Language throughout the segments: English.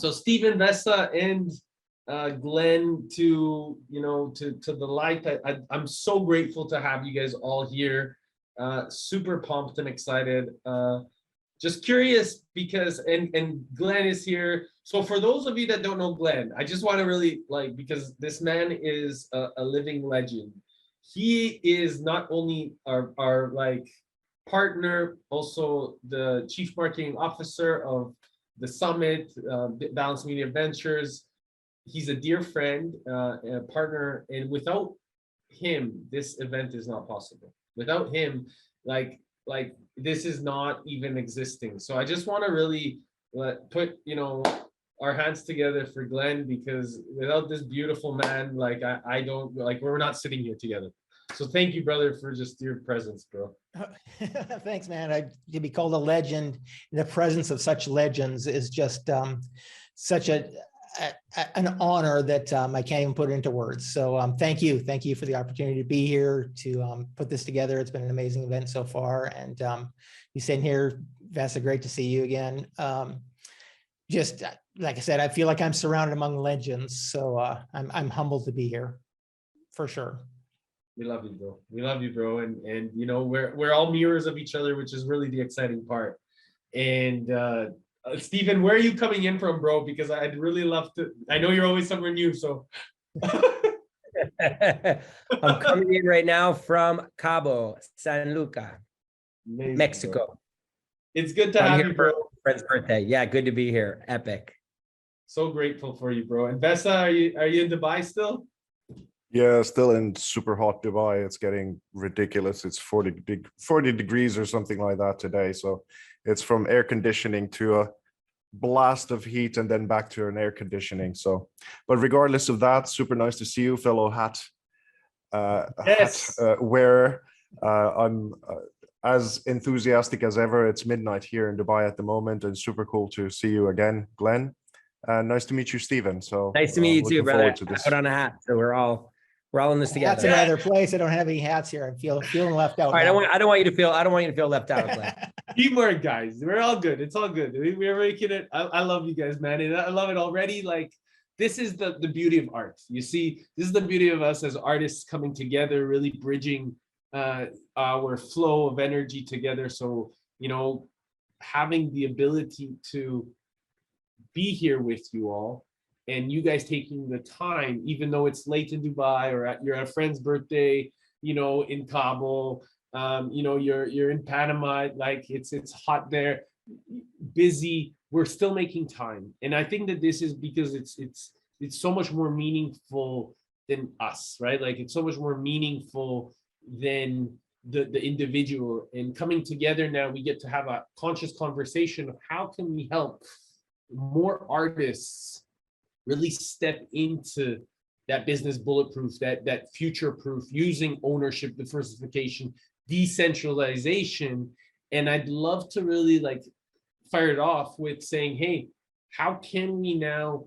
So Stephen, Vesta, and Glenn, to the light. I'm so grateful to have you guys all here. Super pumped and excited. Just curious because and Glenn is here. So for those of you that don't know Glenn, I just want to really because this man is a living legend. He is not only our partner, also the chief marketing officer of the summit, Balanced Media Ventures. He's a dear friend, a partner, and without him, this event is not possible. Without him, this is not even existing. So I just want to really put our hands together for Glenn, because without this beautiful man, I don't we're not sitting here together. So thank you, brother, for just your presence, bro. Thanks, man. To be called a legend in the presence of such legends is just such an honor that I can't even put it into words. So thank you for the opportunity to be here to put this together. It's been an amazing event so far, and you sitting here, Vesta, great to see you again. Just like I said, I feel like I'm surrounded among legends, so I'm humbled to be here, for sure. We love you, bro. We love you, bro. And we're all mirrors of each other, which is really the exciting part. And Stephen, where are you coming in from, bro? Because I'd really love to. I know you're always somewhere new, so. I'm coming in right now from Cabo San Lucas, Amazing, Mexico. Bro. It's good to have you, bro. Friend's birthday. Yeah, good to be here. Epic. So grateful for you, bro. And Vesa, are you in Dubai still? Yeah, still in super hot Dubai. It's getting ridiculous. It's 40 degrees or something like that today. So it's from air conditioning to a blast of heat and then back to an air conditioning. So, but regardless of that, super nice to see you, fellow hat wearer. I'm as enthusiastic as ever. It's midnight here in Dubai at the moment, and super cool to see you again, Glenn. Nice to meet you, Stephen. So nice to meet you too, brother. To this. Put on a hat, so we're all in this together. That's another place. I don't have any hats here. I'm feeling left out. All right, I don't want you to feel left out, Glenn. Teamwork, guys. We're all good. It's all good. We're making it. I love you guys, man. And I love it already. This is the beauty of art. You see, this is the beauty of us as artists coming together, really bridging our flow of energy together. So, having the ability to be here with you all, and you guys taking the time, even though it's late in Dubai or you're at a friend's birthday, in Kabul, you're in Panama, it's hot there, busy, we're still making time. And I think that this is because it's so much more meaningful than us, right? It's so much more meaningful than the individual. And coming together now, we get to have a conscious conversation of how can we help more artists really step into that business bulletproof, that future proof, using ownership, diversification, decentralization. And I'd love to really fire it off with saying, hey, how can we now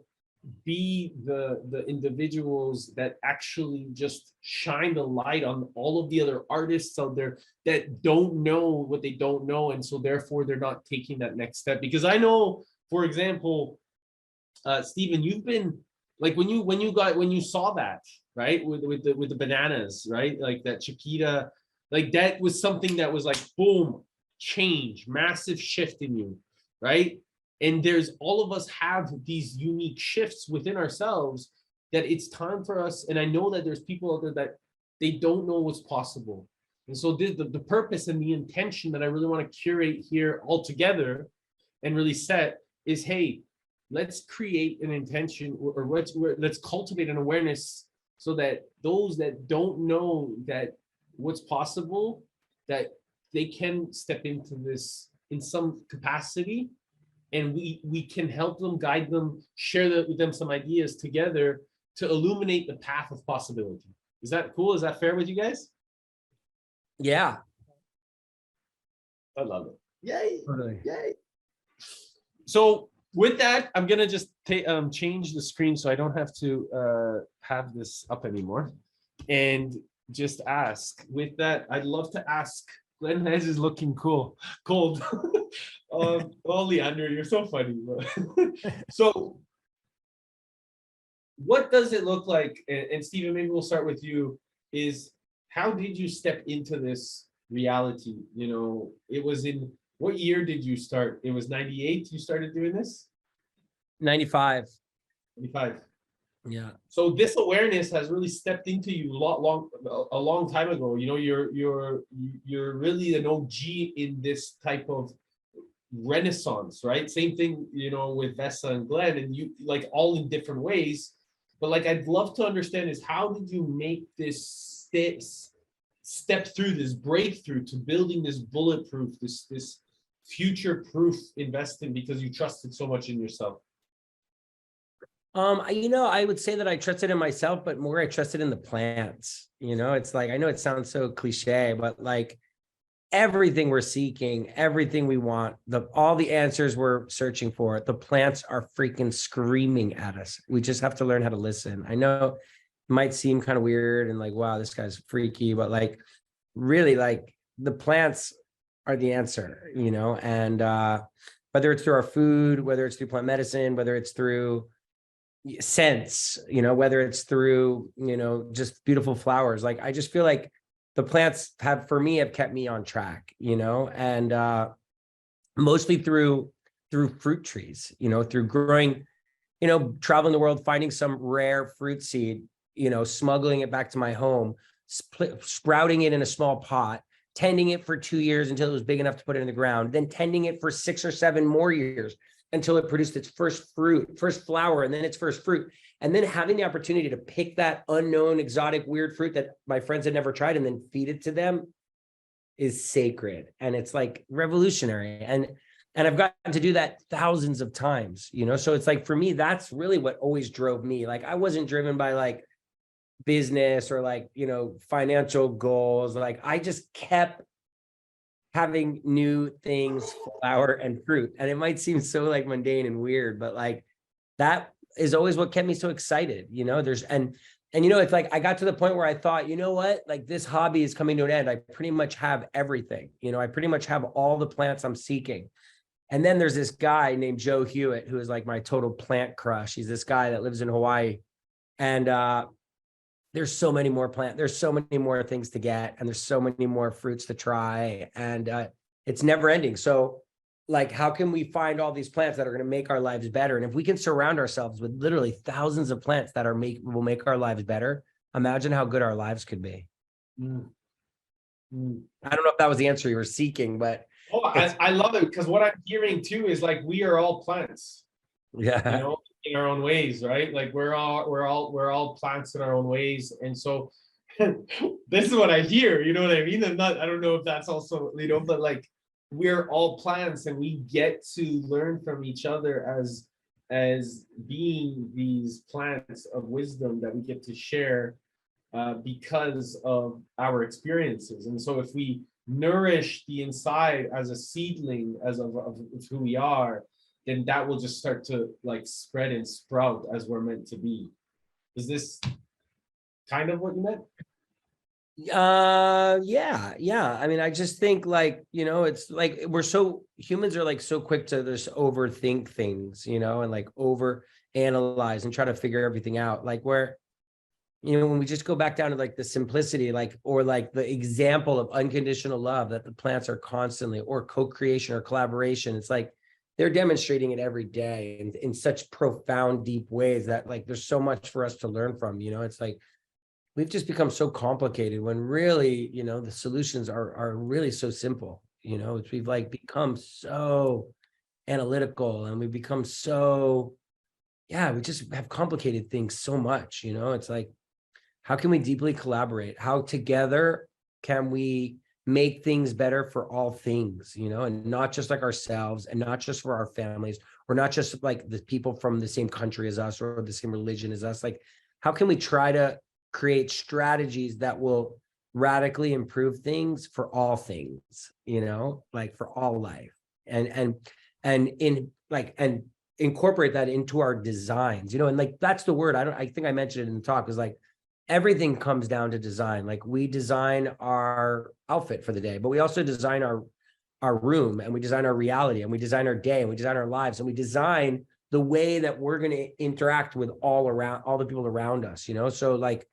be the individuals that actually just shine the light on all of the other artists out there that don't know what they don't know, and so therefore they're not taking that next step? Because I know, for example, Stephen, you've been when you saw that, right, with the bananas, right, that Chiquita, that was something that was boom, change, massive shift in you, right? And there's all of us have these unique shifts within ourselves that it's time for us. And I know that there's people out there that they don't know what's possible. And so the purpose and the intention that I really want to curate here all together and really set is, hey, let's create an intention, or let's cultivate an awareness so that those that don't know that what's possible, that they can step into this in some capacity, and we can help them, guide them, share with them some ideas together to illuminate the path of possibility. Is that cool? Is that fair with you guys? Yeah. I love it. Yay. Totally. Yay. So with that, I'm going to just change the screen so I don't have to have this up anymore. And just ask. With that, I'd love to ask Glenn Hez is looking cool, cold. Oh, Leandro, you're so funny. So, what does it look like? And Stephen, maybe we'll start with you. Is how did you step into this reality? You know, it was in what year did you start? It was 98. You started doing this. 95. 95. Yeah. So this awareness has really stepped into you a long time ago. You know, you're really an OG in this type of renaissance, right? Same thing, you know, with Vesa and Glenn, and you like all in different ways. But like, I'd love to understand is how did you make this step through this breakthrough to building this bulletproof, this future-proof investing because you trusted so much in yourself? You know, I would say that I trusted in myself, but more I trusted in the plants. You know, it's like, I know it sounds so cliche, but like everything we're seeking, everything we want, all the answers we're searching for, the plants are freaking screaming at us. We just have to learn how to listen. I know it might seem kind of weird and like, wow, this guy's freaky, but like really like the plants are the answer, you know, and whether it's through our food, whether it's through plant medicine, whether it's through scents, you know, whether it's through, you know, just beautiful flowers. Like, I just feel like the plants have kept me on track, you know, and mostly through fruit trees, you know, through growing, you know, traveling the world, finding some rare fruit seed, you know, smuggling it back to my home, sprouting it in a small pot, tending it for 2 years until it was big enough to put it in the ground, then tending it for 6 or 7 more years until it produced its first flower, and then its first fruit. And then having the opportunity to pick that unknown, exotic, weird fruit that my friends had never tried and then feed it to them is sacred. And it's like revolutionary. And I've gotten to do that thousands of times, you know? So it's like, for me, that's really what always drove me. Like, I wasn't driven by like business or like, you know, financial goals. Like, I just kept having new things, flower and fruit. And it might seem so like mundane and weird, but like that is always what kept me so excited. You know, and you know, it's like, I got to the point where I thought, you know what, like this hobby is coming to an end. I pretty much have everything, you know, I pretty much have all the plants I'm seeking. And then there's this guy named Joe Hewitt, who is like my total plant crush. He's this guy that lives in Hawaii. And there's so many more there's so many more things to get, and there's so many more fruits to try, and it's never ending. So like, how can we find all these plants that are going to make our lives better? And if we can surround ourselves with literally thousands of plants that will make our lives better, imagine how good our lives could be. Mm. Mm. I don't know if that was the answer you were seeking, but oh, I love it, because what I'm hearing too is like, we are all plants. yeah, You know, in our own ways, right? Like, we're all plants in our own ways. And so this is what I hear, you know what I mean? I don't know if that's also, you know, but like, we're all plants, and we get to learn from each other as being these plants of wisdom that we get to share because of our experiences. And so if we nourish the inside as a seedling, as of who we are, then that will just start to like spread and sprout as we're meant to be. Is this kind of what you meant? yeah. I mean, I just think, like, you know, it's like humans are like so quick to just overthink things, you know, and like over analyze and try to figure everything out. Like, where, you know, when we just go back down to like the simplicity, like, or like the example of unconditional love that the plants are constantly, or co-creation or collaboration, it's like they're demonstrating it every day in such profound, deep ways that like there's so much for us to learn from. You know, it's like we've just become so complicated when really, you know, the solutions are really so simple. You know, we've like become so analytical, and we become so, yeah, we just have complicated things so much. You know, it's like, how can we deeply collaborate? How together can we make things better for all things, you know, and not just like ourselves, and not just for our families, or not just like the people from the same country as us or the same religion as us. Like, how can we try to create strategies that will radically improve things for all things, you know, like for all life, and incorporate that into our designs, you know? And like, that's the word, I think I mentioned it in the talk, is like, everything comes down to design. Like we design our outfit for the day, but we also design our room, and we design our reality, and we design our day, and we design our lives, and we design the way that we're going to interact with all the people around us, you know? So like,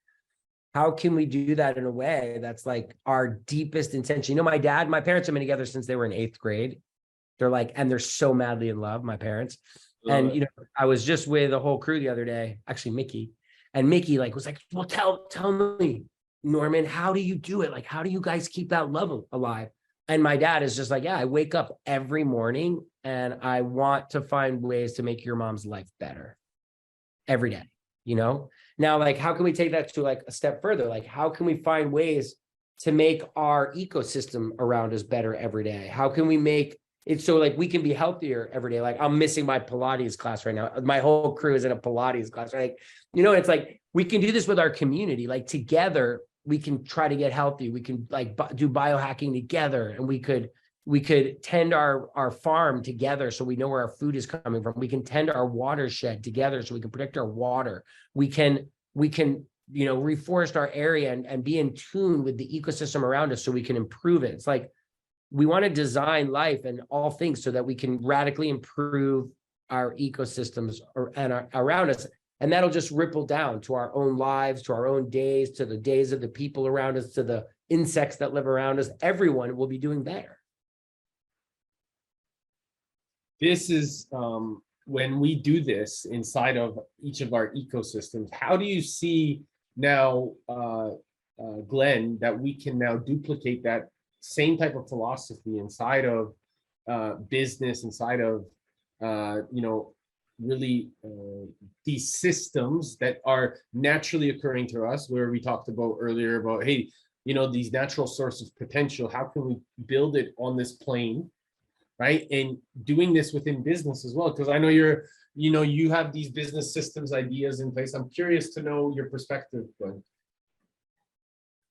how can we do that in a way that's like our deepest intention? You know, my parents have been together since they were in 8th grade. They're like, and they're so madly in love, my parents. And, you know, I was just with a whole crew the other day, actually Mickey, and Mickey like was like, well, tell me, Norman, how do you do it? Like, how do you guys keep that love alive? And my dad is just like, yeah, I wake up every morning and I want to find ways to make your mom's life better every day, you know? Now, like, how can we take that to like a step further? Like, how can we find ways to make our ecosystem around us better every day? How can we make it so like we can be healthier every day? Like I'm missing my Pilates class right now. My whole crew is in a Pilates class, right? You know, it's like we can do this with our community. Like together, we can try to get healthy. We can like do biohacking together, and we could tend our farm together so we know where our food is coming from. We can tend our watershed together so we can protect our water. We can you know, reforest our area and be in tune with the ecosystem around us so we can improve it. It's like we want to design life and all things so that we can radically improve our ecosystems around us. And that'll just ripple down to our own lives, to our own days, to the days of the people around us, to the insects that live around us. Everyone will be doing better. This is when we do this inside of each of our ecosystems. How do you see now, Glenn, that we can now duplicate that same type of philosophy inside of business, inside of you know, really these systems that are naturally occurring to us, where we talked about earlier about, hey, you know, these natural sources of potential, how can we build it on this plane, right? And doing this within business as well, because I know you have these business systems ideas in place. I'm curious to know your perspective, Glenn.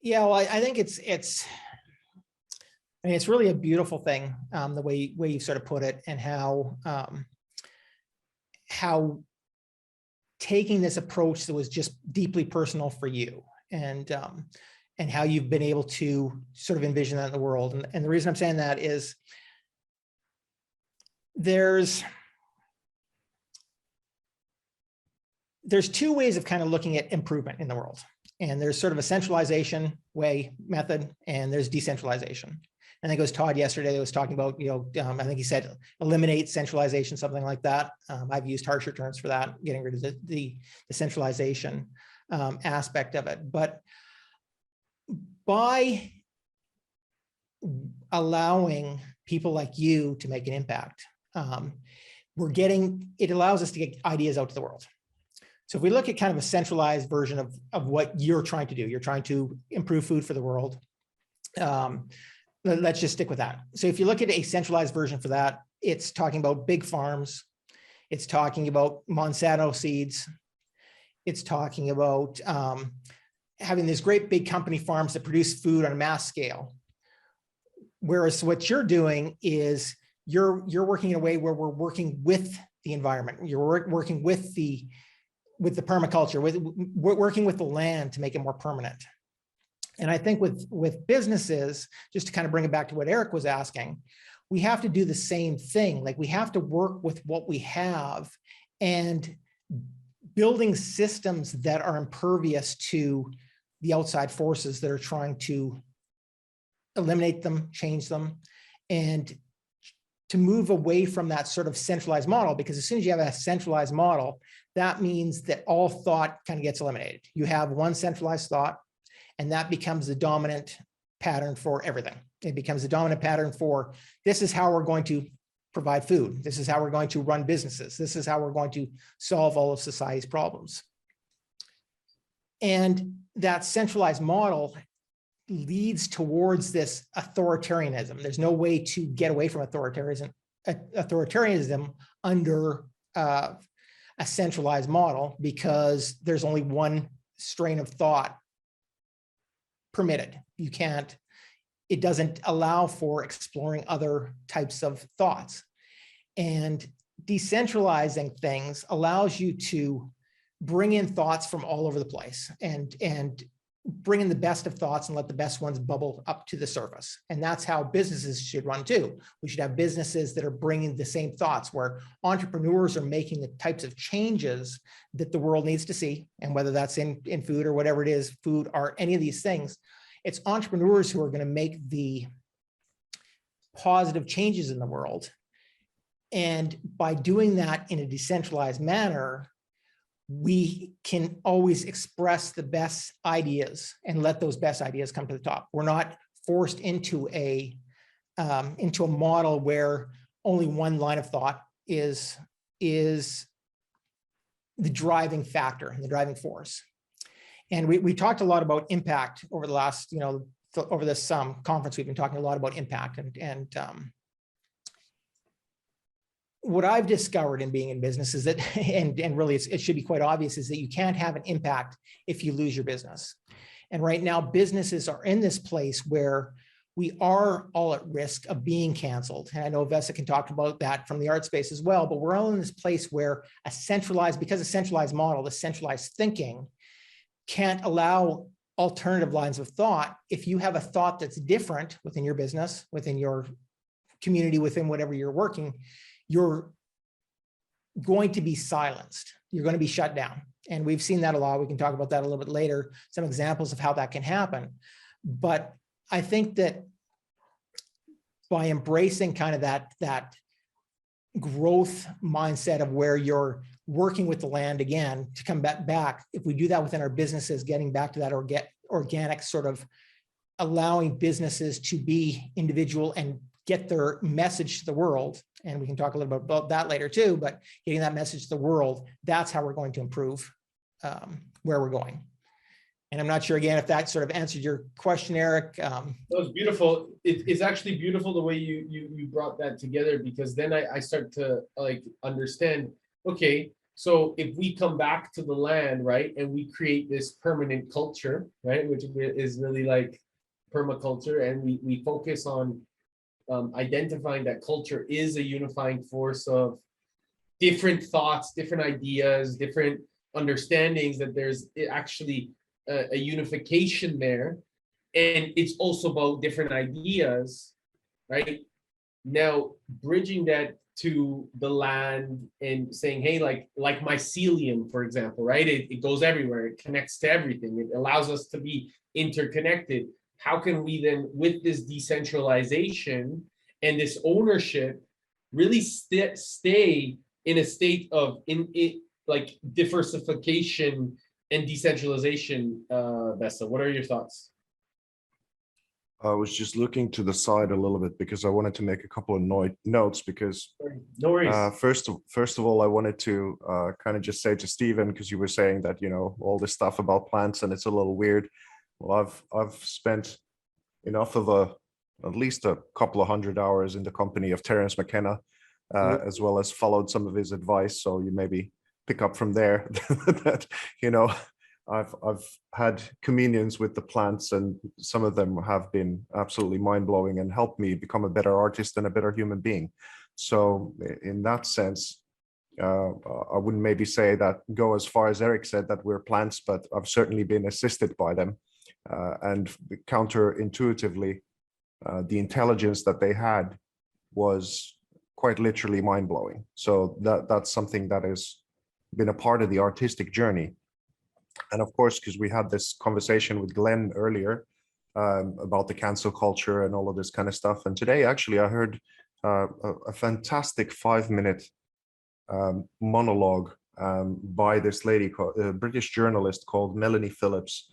Yeah, well, I think it's I mean, it's really a beautiful thing, the way you sort of put it, and how taking this approach that was just deeply personal for you, and how you've been able to sort of envision that in the world. And the reason I'm saying that is there's two ways of kind of looking at improvement in the world. And there's sort of a centralization method, and there's decentralization. I think it was Todd yesterday that was talking about, you know, I think he said eliminate centralization, something like that. I've used harsher terms for that, getting rid of the centralization aspect of it. But by allowing people like you to make an impact, it allows us to get ideas out to the world. So if we look at kind of a centralized version of what you're trying to do, you're trying to improve food for the world. Let's just stick with that. So if you look at a centralized version for that, it's talking about big farms. It's talking about Monsanto seeds. It's talking about having these great big company farms that produce food on a mass scale. Whereas what you're doing is you're working in a way where we're working with the environment. You're working with the permaculture, working with the land to make it more permanent. And I think with businesses, just to kind of bring it back to what Eric was asking, we have to do the same thing. Like we have to work with what we have and building systems that are impervious to the outside forces that are trying to eliminate them, change them, and to move away from that sort of centralized model, because as soon as you have a centralized model, that means that all thought kind of gets eliminated. You have one centralized thought, and that becomes the dominant pattern for everything. It becomes the dominant pattern for, this is how we're going to provide food. This is how we're going to run businesses. This is how we're going to solve all of society's problems. And that centralized model leads towards this authoritarianism. There's no way to get away from authoritarianism under a centralized model, because there's only one strain of thought permitted. You can't, it doesn't allow for exploring other types of thoughts. And decentralizing things allows you to bring in thoughts from all over the place and bring in the best of thoughts and let the best ones bubble up to the surface. And that's how businesses should run too. We should have businesses that are bringing the same thoughts, where entrepreneurs are making the types of changes that the world needs to see. And whether that's in food or whatever it is, food, art, any of these things, it's entrepreneurs who are going to make the positive changes in the world. And by doing that in a decentralized manner, we can always express the best ideas and let those best ideas come to the top. We're not forced into a model where only one line of thought is the driving factor and the driving force. And we talked a lot about impact over the last, over this conference. We've been talking a lot about impact, and what I've discovered in being in business is that, and really it should be quite obvious, is that you can't have an impact if you lose your business. And right now, businesses are in this place where we are all at risk of being canceled. And I know Vesa can talk about that from the art space as well, but we're all in this place where because a centralized model, the centralized thinking can't allow alternative lines of thought. If you have a thought that's different within your business, within your community, within whatever you're working, you're going to be silenced. You're going to be shut down. And we've seen that a lot. We can talk about that a little bit later, some examples of how that can happen. But I think that by embracing kind of that growth mindset of where you're working with the land again to come back, if we do that within our businesses, getting back to that organic sort of allowing businesses to be individual and get their message to the world. And we can talk a little bit about that later too, but getting that message to the world, that's how we're going to improve where we're going. And I'm not sure, again, if that sort of answered your question, Eric. That was beautiful. It's actually beautiful the way you brought that together, because then I start to like understand, okay, so if we come back to the land, right, and we create this permanent culture, right, which is really like permaculture, and we focus on identifying that culture is a unifying force of different thoughts, different ideas, different understandings, that there's actually a unification there. And it's also about different ideas, right? Now, bridging that to the land and saying, hey, like mycelium, for example, right? It goes everywhere. It connects to everything. It allows us to be interconnected. How can we then, with this decentralization and this ownership, really stay in a state of like diversification and decentralization? Vesa, what are your thoughts? I was just looking to the side a little bit because I wanted to make a couple of notes, because no worries. First of all, I wanted to kind of just say to Stephen, because you were saying that, all this stuff about plants and it's a little weird. Well, I've spent enough of at least a couple of 100 hours in the company of Terence McKenna, as well as followed some of his advice. So you maybe pick up from there that, I've had communions with the plants, and some of them have been absolutely mind-blowing and helped me become a better artist and a better human being. So in that sense, I wouldn't maybe say that go as far as Eric said that we're plants, but I've certainly been assisted by them. And counterintuitively, the intelligence that they had was quite literally mind-blowing. So that's something that has been a part of the artistic journey. And of course, because we had this conversation with Glenn earlier about the cancel culture and all of this kind of stuff. And today, actually, I heard a fantastic 5-minute monologue by this lady, a British journalist called Melanie Phillips.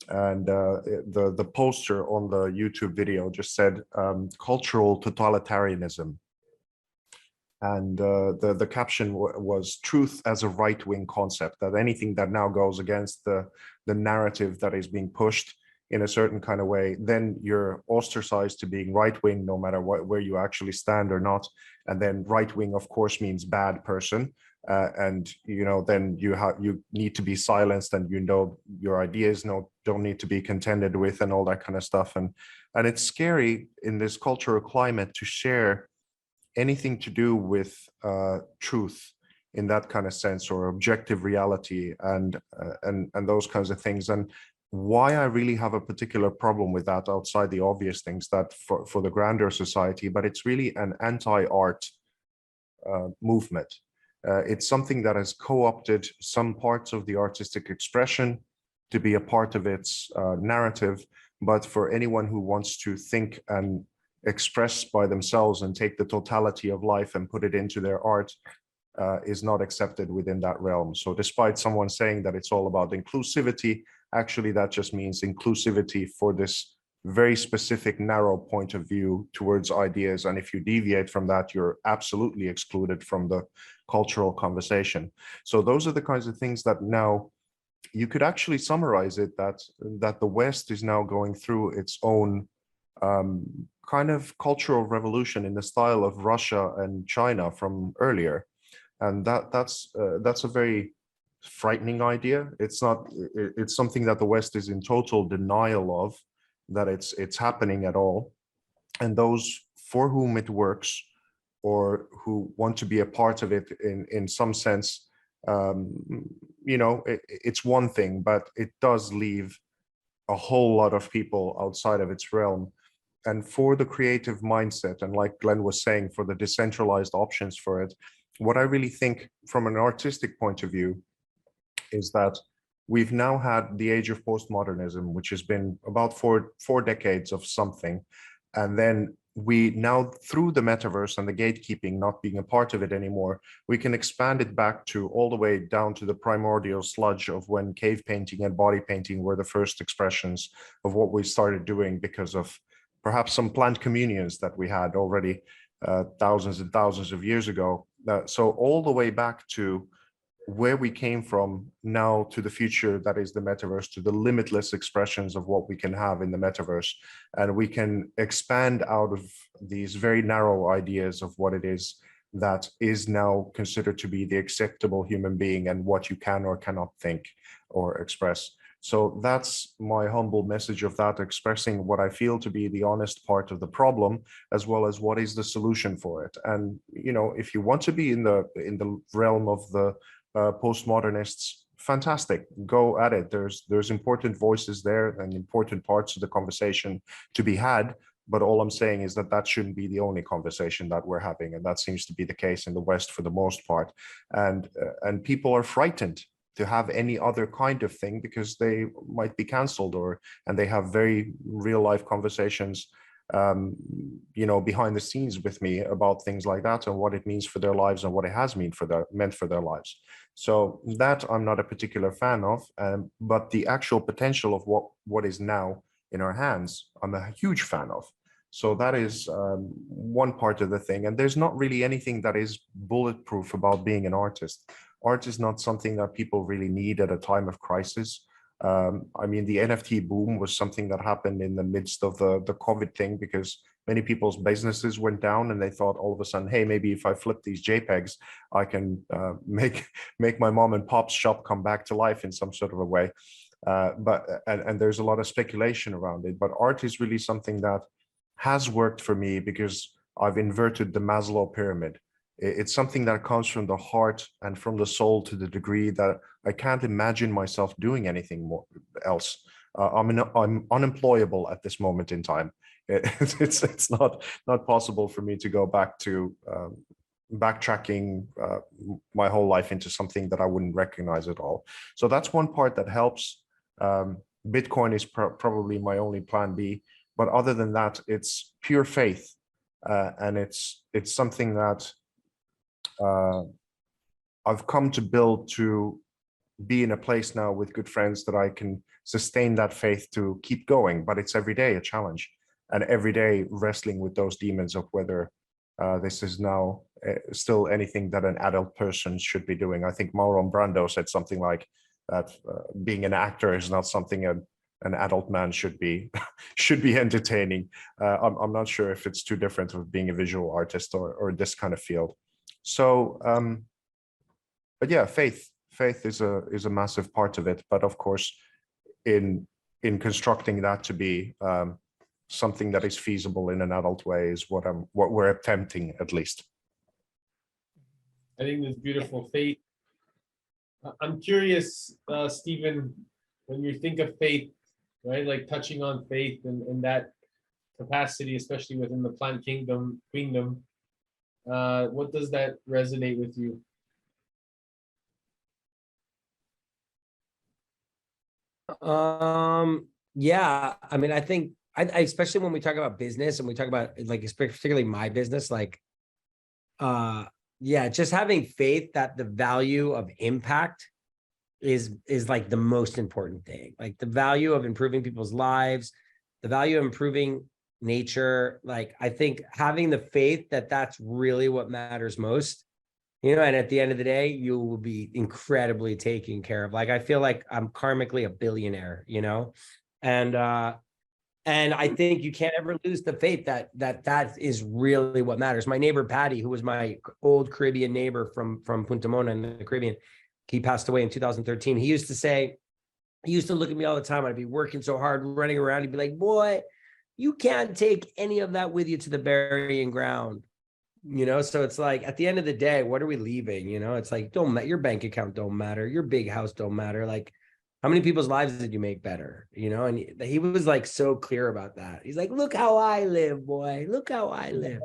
And the poster on the YouTube video just said cultural totalitarianism. And the caption was truth as a right-wing concept, that anything that now goes against the narrative that is being pushed in a certain kind of way, then you're ostracized to being right-wing, no matter where you actually stand or not. And then right-wing, of course, means bad person. And then you need to be silenced, and your ideas don't need to be contended with, and all that kind of stuff. And it's scary in this cultural climate to share anything to do with truth in that kind of sense, or objective reality, and those kinds of things. And why I really have a particular problem with that, outside the obvious things that for the grander society, but it's really an anti-art movement. It's something that has co-opted some parts of the artistic expression to be a part of its narrative. But for anyone who wants to think and express by themselves and take the totality of life and put it into their art, is not accepted within that realm. So despite someone saying that it's all about inclusivity, actually that just means inclusivity for this very specific narrow point of view towards ideas. And if you deviate from that, you're absolutely excluded from the cultural conversation. So those are the kinds of things that now you could actually summarize it, that the West is now going through its own kind of cultural revolution in the style of Russia and China from earlier. And that's a very frightening idea. It's something that the West is in total denial of, that it's happening at all. And those for whom it works, or who want to be a part of it in some sense, it's one thing, but it does leave a whole lot of people outside of its realm. And for the creative mindset, and like Glenn was saying, for the decentralized options for it, what I really think from an artistic point of view is that we've now had the age of postmodernism, which has been about four decades of something. And then we now, through the metaverse and the gatekeeping not being a part of it anymore, we can expand it back to all the way down to the primordial sludge of when cave painting and body painting were the first expressions of what we started doing, because of perhaps some planned communions that we had already thousands and thousands of years ago. So all the way back to where we came from now to the future, that is the metaverse, to the limitless expressions of what we can have in the metaverse. And we can expand out of these very narrow ideas of what it is that is now considered to be the acceptable human being, and what you can or cannot think or express. So that's my humble message of that, expressing what I feel to be the honest part of the problem, as well as what is the solution for it. And, if you want to be in the realm of the postmodernists, fantastic, go at it. There's important voices there and important parts of the conversation to be had. But all I'm saying is that shouldn't be the only conversation that we're having. And that seems to be the case in the West for the most part. And people are frightened to have any other kind of thing, because they might be canceled, and they have very real life conversations behind the scenes with me about things like that, and what it means for their lives, and what it has meant for their lives. So that I'm not a particular fan of, but the actual potential of what is now in our hands, I'm a huge fan of. So that is one part of the thing. And there's not really anything that is bulletproof about being an artist. Art is not something that people really need at a time of crisis. I mean, the NFT boom was something that happened in the midst of the COVID thing, because many people's businesses went down, and they thought all of a sudden, hey, maybe if I flip these JPEGs, I can make my mom and pop's shop come back to life in some sort of a way. But there's a lot of speculation around it. But art is really something that has worked for me, because I've inverted the Maslow pyramid. It's something that comes from the heart and from the soul, to the degree that I can't imagine myself doing anything more else. I'm unemployable at this moment in time. It's not possible for me to go back to backtracking my whole life into something that I wouldn't recognize at all. So that's one part that helps. Bitcoin is probably my only plan B, but other than that, it's pure faith, and it's something that I've come to build, to be in a place now with good friends that I can sustain that faith to keep going. But it's every day a challenge, and every day wrestling with those demons of whether this is now still anything that an adult person should be doing. I think Marlon Brando said something like that, being an actor is not something an adult man should be entertaining. I'm not sure if it's too different with being a visual artist or this kind of field. So, but yeah, faith is a massive part of it. But of course, in constructing that to be something that is feasible in an adult way is what we're attempting, at least. I think that's beautiful. Faith. I'm curious, Stephen, when you think of faith, right? Like touching on faith and that capacity, especially within the plant kingdom, what does that resonate with you? Yeah, I mean, I think I especially when we talk about business and we talk about like particularly my business, like yeah, just having faith that the value of impact is like the most important thing. Like the value of improving people's lives, the value of improving nature. Like I think having the faith that that's really what matters most, you know, and at the end of the day, you will be incredibly taken care of. Like I feel like I'm karmically a billionaire, you know, and I think you can't ever lose the faith that that is really what matters. My neighbor Patty, who was my old Caribbean neighbor from Punta Mona in the Caribbean, he passed away in 2013. He used to say, he used to look at me all the time. I'd be working so hard, running around. He'd be like, "Boy, you can't take any of that with you to the burying ground." You know, so it's like at the end of the day, what are we leaving? You know, it's like your bank account don't matter, your big house don't matter. Like, how many people's lives did you make better? You know, and he was like so clear about that. He's like, "Look how I live, boy. Look how I live."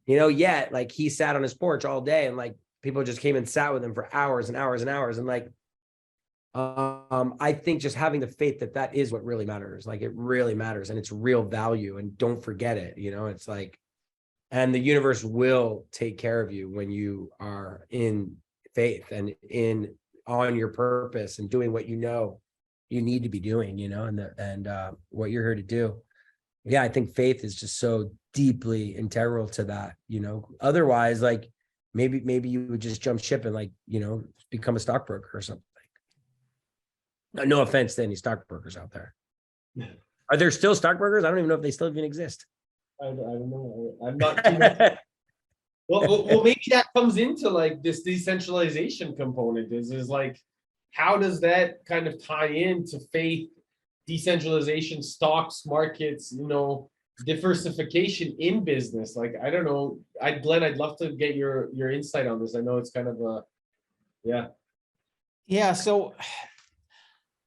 You know, yet like he sat on his porch all day and like people just came and sat with him for hours and hours and hours. And like, I think just having the faith that that is what really matters. Like it really matters and it's real value. And don't forget it. You know, it's like, and the universe will take care of you when you are in faith and on your purpose and doing what you know you need to be doing, you know, and what you're here to do. Yeah, I think faith is just so deeply integral to that, you know. Otherwise, like maybe you would just jump ship and like, you know, become a stockbroker or something. No offense to any stockbrokers out there. Are there still stockbrokers? I don't even know if they still even exist. I don't know. I'm not too well, maybe that comes into like this decentralization component is like, how does that kind of tie into faith, decentralization, stocks, markets, you know, diversification in business? Like, I don't know. Glenn, I'd love to get your insight on this. I know it's kind of yeah. Yeah. So,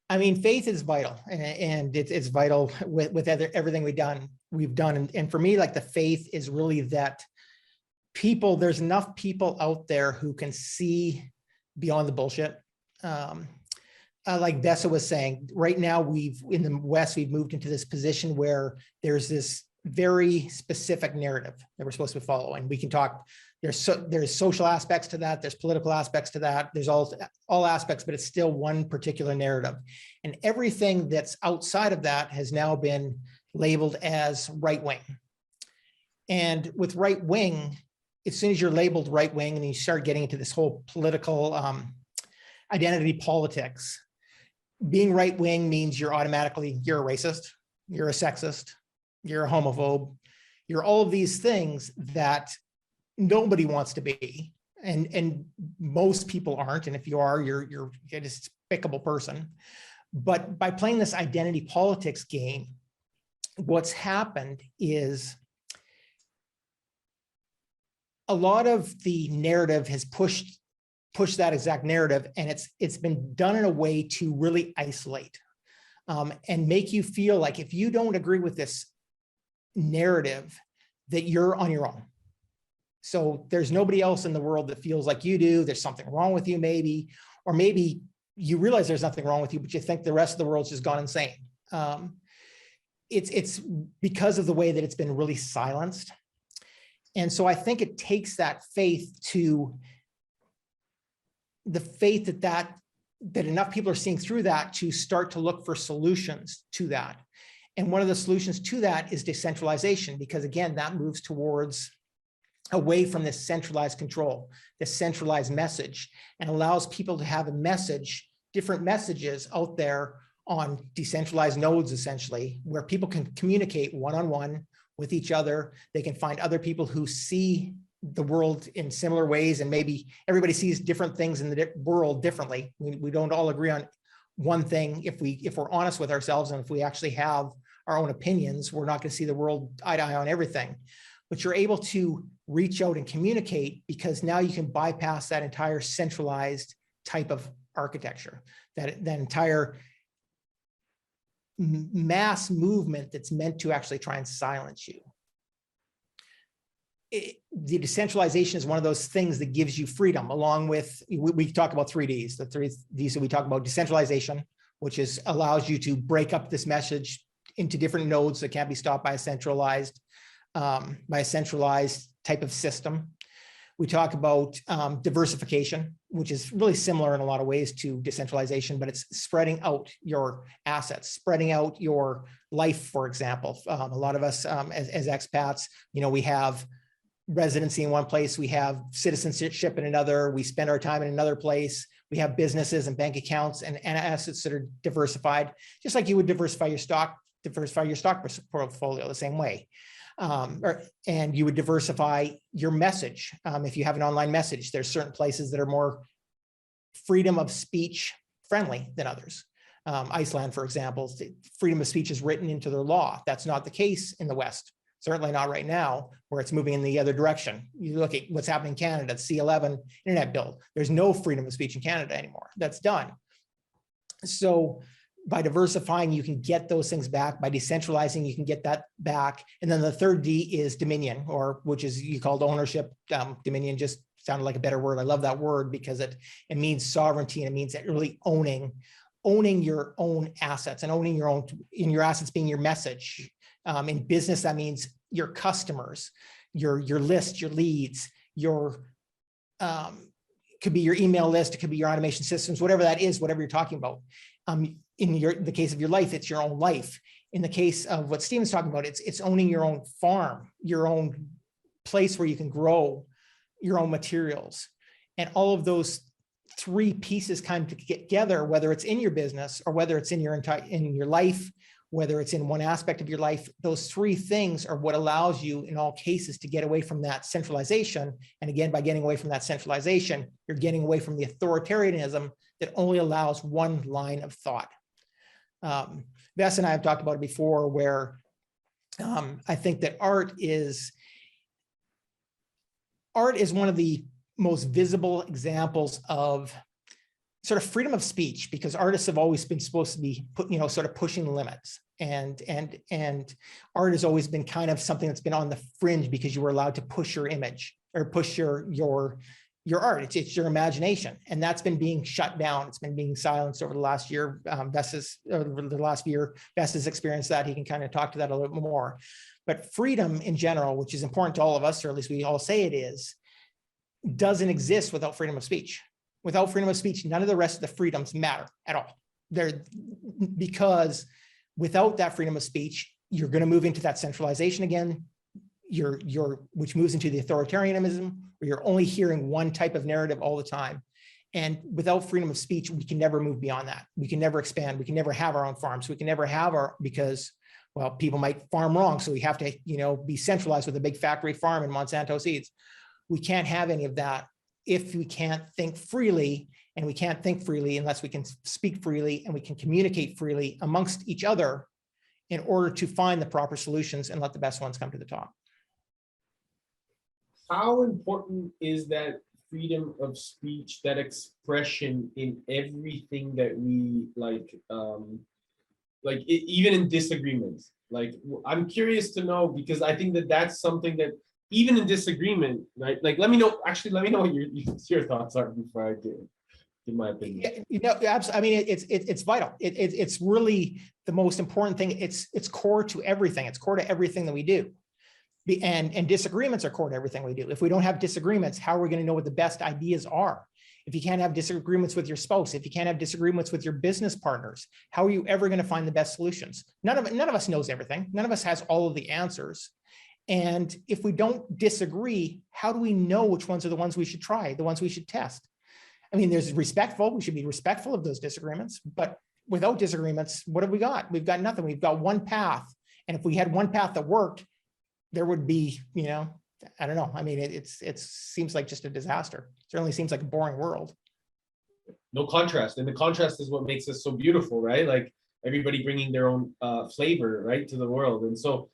I mean, faith is vital, and it's vital with everything we've done. And for me, like the faith is really that there's enough people out there who can see beyond the bullshit. Like Bessa was saying, right now in the West, we've moved into this position where there's this very specific narrative that we're supposed to follow. And we can talk, there's social aspects to that. There's political aspects to that. There's all aspects, but it's still one particular narrative. And everything that's outside of that has now been labeled as right wing. And with right wing, as soon as you're labeled right wing and you start getting into this whole political identity politics, being right wing means you're a racist, you're a sexist, you're a homophobe, you're all of these things that nobody wants to be, and most people aren't. And if you are, you're a despicable person. But by playing this identity politics game, what's happened is a lot of the narrative has pushed that exact narrative, and it's been done in a way to really isolate and make you feel like if you don't agree with this narrative, that you're on your own. So there's nobody else in the world that feels like you do. There's something wrong with you, maybe, or maybe you realize there's nothing wrong with you, but you think the rest of the world's just gone insane. It's because of the way that it's been really silenced. And so I think it takes that faith that enough people are seeing through that to start to look for solutions to that. And one of the solutions to that is decentralization, because again, that moves towards away from this centralized control, this centralized message, and allows people to have different messages out there on decentralized nodes, essentially, where people can communicate one-on-one with each other. They can find other people who see the world in similar ways, and maybe everybody sees different things in the world differently. We don't all agree on one thing. If we're honest with ourselves, and if we actually have our own opinions, we're not going to see the world eye to eye on everything. but you're able to reach out and communicate because now you can bypass that entire centralized type of architecture, that entire mass movement that's meant to actually try and silence you. The decentralization is one of those things that gives you freedom, along with, we talk about 3Ds, the 3Ds that we talk about: decentralization, which allows you to break up this message into different nodes that can't be stopped by a centralized type of system. We talk about diversification, which is really similar in a lot of ways to decentralization, but it's spreading out your assets, spreading out your life. For example, a lot of us as expats, we have residency in one place, we have citizenship in another, we spend our time in another place, we have businesses and bank accounts and assets that are diversified, just like you would diversify your stock portfolio the same way. And you would diversify your message. If you have an online message, there's certain places that are more freedom of speech friendly than others. Iceland, for example, freedom of speech is written into their law. That's not the case in the West. Certainly not right now, where it's moving in the other direction. You look at what's happening in Canada, the C11 internet bill. There's no freedom of speech in Canada anymore. That's done. So by diversifying, you can get those things back. By decentralizing, you can get that back. And then the third D is dominion, which is you called ownership. Dominion just sounded like a better word. I love that word because it means sovereignty, and it means that really owning your own assets and owning your assets being your message. In business, that means your customers, your list, your leads, could be your email list, it could be your automation systems, whatever that is, whatever you're talking about. In the case of your life, it's your own life. In the case of what Steven's talking about, it's owning your own farm, your own place where you can grow your own materials. And all of those three pieces kind of get together, whether it's in your business or whether it's in your life, whether it's in one aspect of your life, those three things are what allows you in all cases to get away from that centralization. And again, by getting away from that centralization, you're getting away from the authoritarianism that only allows one line of thought. Vess and I have talked about it before, where I think that art is one of the most visible examples of sort of freedom of speech, because artists have always been supposed to be sort of pushing the limits, and art has always been kind of something that's been on the fringe because you were allowed to push your image or push your art. It's your imagination, and that's been being shut down. It's been being silenced over the last year. Vess has experienced that. He can kind of talk to that a little bit more. But freedom in general, which is important to all of us, or at least we all say it is, doesn't exist without freedom of speech. Without freedom of speech, none of the rest of the freedoms matter at all. Because without that freedom of speech, you're going to move into that centralization again, which moves into the authoritarianism, where you're only hearing one type of narrative all the time. And without freedom of speech, we can never move beyond that. We can never expand. We can never have our own farms. We can never have because, well, people might farm wrong. So we have to, be centralized with a big factory farm and Monsanto seeds. We can't have any of that if we can't think freely, and we can't think freely unless we can speak freely and we can communicate freely amongst each other in order to find the proper solutions and let the best ones come to the top. How important is that freedom of speech, that expression in everything that we even in disagreements? I'm curious to know, because I think that that's something that even in disagreement, right? Let me know what your thoughts are before I give my opinion. Absolutely. I mean, it's vital. It's really the most important thing. It's core to everything. It's core to everything that we do. And disagreements are core to everything we do. If we don't have disagreements, how are we going to know what the best ideas are? If you can't have disagreements with your spouse, if you can't have disagreements with your business partners, how are you ever going to find the best solutions? None of us knows everything. None of us has all of the answers. And if we don't disagree, how do we know which ones are the ones we should try, the ones we should test? I mean, we should be respectful of those disagreements, but without disagreements, what have we got? We've got nothing. We've got one path. And if we had one path that worked, there would be, I don't know. I mean, it seems like just a disaster. It certainly seems like a boring world. No contrast. And the contrast is what makes us so beautiful, right? Like everybody bringing their own flavor, right, to the world. And so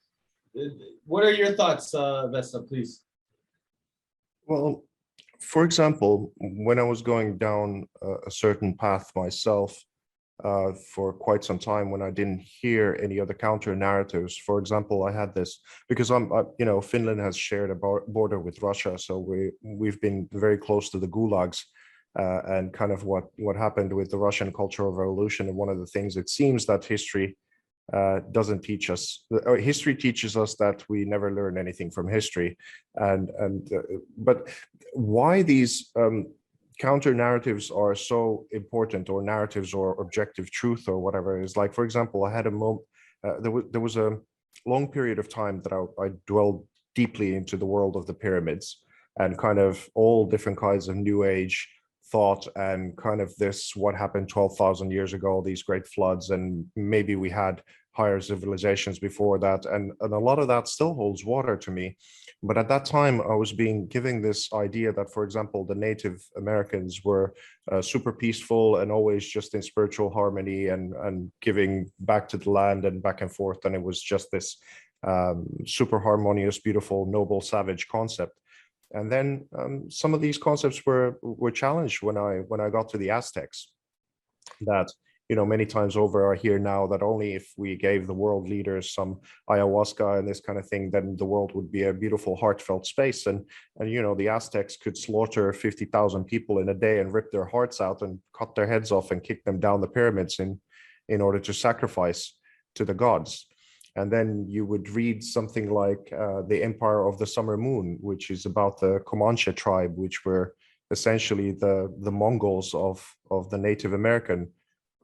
What are your thoughts, Vesta, please? Well, for example, when I was going down a certain path myself for quite some time, when I didn't hear any other counter narratives. For example, I had this because Finland has shared a border with Russia, so we've been very close to the gulags. And kind of what happened with the Russian Cultural Revolution. And one of the things it seems that history doesn't teach us, or history teaches us that we never learn anything from history. But why these counter narratives are so important, or narratives or objective truth or whatever, is like, for example, I had a moment, there was a long period of time that I dwelled deeply into the world of the pyramids and kind of all different kinds of new age thought, and kind of this, what happened 12,000 years ago, these great floods, and maybe we had higher civilizations before that, and a lot of that still holds water to me. But at that time I was being given this idea that, for example, the Native Americans were super peaceful and always just in spiritual harmony and giving back to the land and back and forth, and it was just this super harmonious, beautiful, noble, savage concept. And then some of these concepts were challenged when I got to the Aztecs. That, many times over, I hear now that only if we gave the world leaders some ayahuasca and this kind of thing, then the world would be a beautiful, heartfelt space. And the Aztecs could slaughter 50,000 people in a day and rip their hearts out and cut their heads off and kick them down the pyramids in order to sacrifice to the gods. And then you would read something like The Empire of the Summer Moon, which is about the Comanche tribe, which were essentially the Mongols of the Native American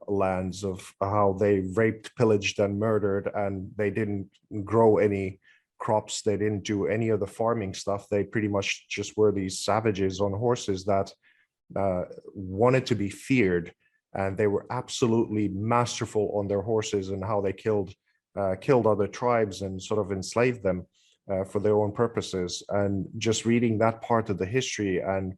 lands, of how they raped, pillaged, and murdered, and they didn't grow any crops. They didn't do any of the farming stuff. They pretty much just were these savages on horses that wanted to be feared, and they were absolutely masterful on their horses and how they killed other tribes and sort of enslaved them for their own purposes. And just reading that part of the history, and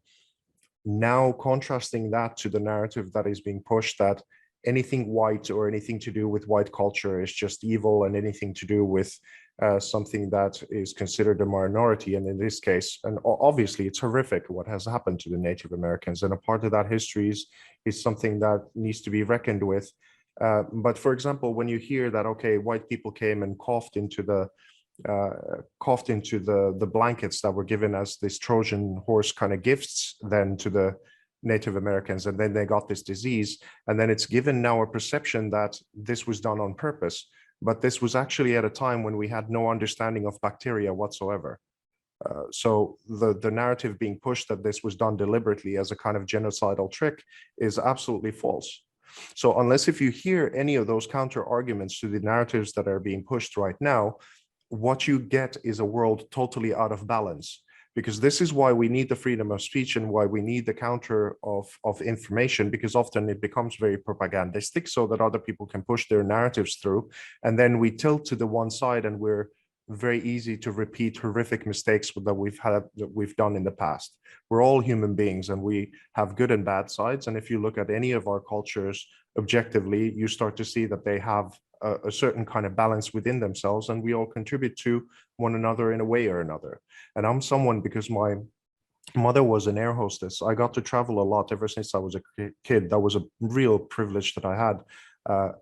now contrasting that to the narrative that is being pushed, that anything white or anything to do with white culture is just evil, and anything to do with something that is considered a minority. And in this case, and obviously it's horrific what has happened to the Native Americans, and a part of that history is something that needs to be reckoned with. But for example, when you hear that, okay, white people came and coughed into the blankets that were given as this Trojan horse kind of gifts then to the Native Americans, and then they got this disease, and then it's given now a perception that this was done on purpose, but this was actually at a time when we had no understanding of bacteria whatsoever. So the narrative being pushed that this was done deliberately as a kind of genocidal trick is absolutely false. So unless if you hear any of those counter arguments to the narratives that are being pushed right now, what you get is a world totally out of balance. Because this is why we need the freedom of speech and why we need the counter of information, because often it becomes very propagandistic so that other people can push their narratives through. And then we tilt to the one side, and we're very easy to repeat horrific mistakes that we've done in the past. We're all human beings, and we have good and bad sides. And if you look at any of our cultures objectively, you start to see that they have a certain kind of balance within themselves, and we all contribute to one another in a way or another. And I'm someone, because my mother was an air hostess, I got to travel a lot ever since I was a kid. That was a real privilege that I had.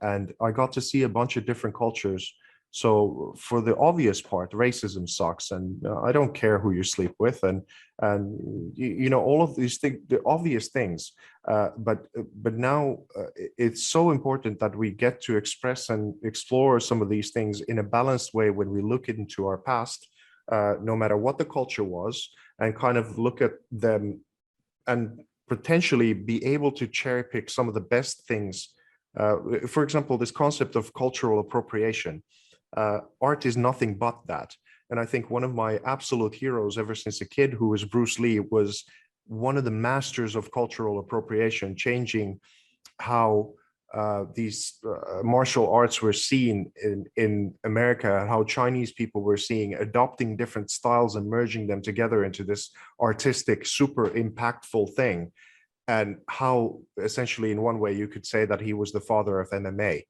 And I got to see a bunch of different cultures. So for the obvious part, racism sucks, and I don't care who you sleep with, and all of these things, the obvious things. But now it's so important that we get to express and explore some of these things in a balanced way when we look into our past, no matter what the culture was, and kind of look at them and potentially be able to cherry pick some of the best things. For example, this concept of cultural appropriation. Art is nothing but that. And I think one of my absolute heroes ever since a kid, who was Bruce Lee, was one of the masters of cultural appropriation, changing how these martial arts were seen in America, how Chinese people were seeing, adopting different styles and merging them together into this artistic, super impactful thing. And how essentially, in one way, you could say that he was the father of MMA.